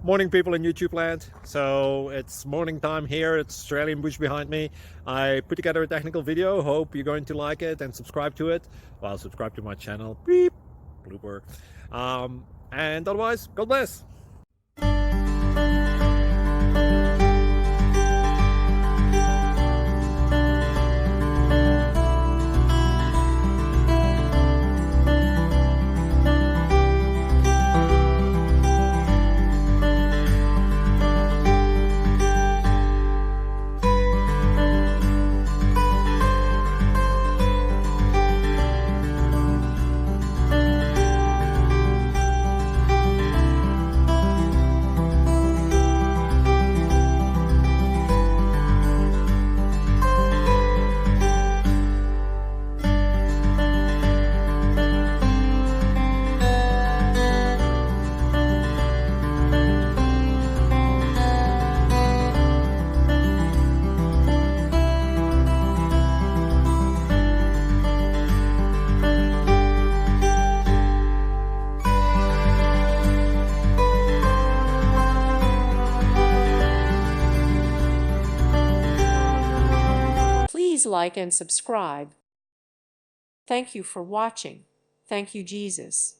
Morning, people in YouTube land. So it's morning time here. It's Australian bush behind me. I put together a technical video. Hope you're going to like it and subscribe to it. Well, subscribe to my channel. Beep. Blooper. And otherwise, God bless. Please like and subscribe. Thank you for watching. Thank you, Jesus.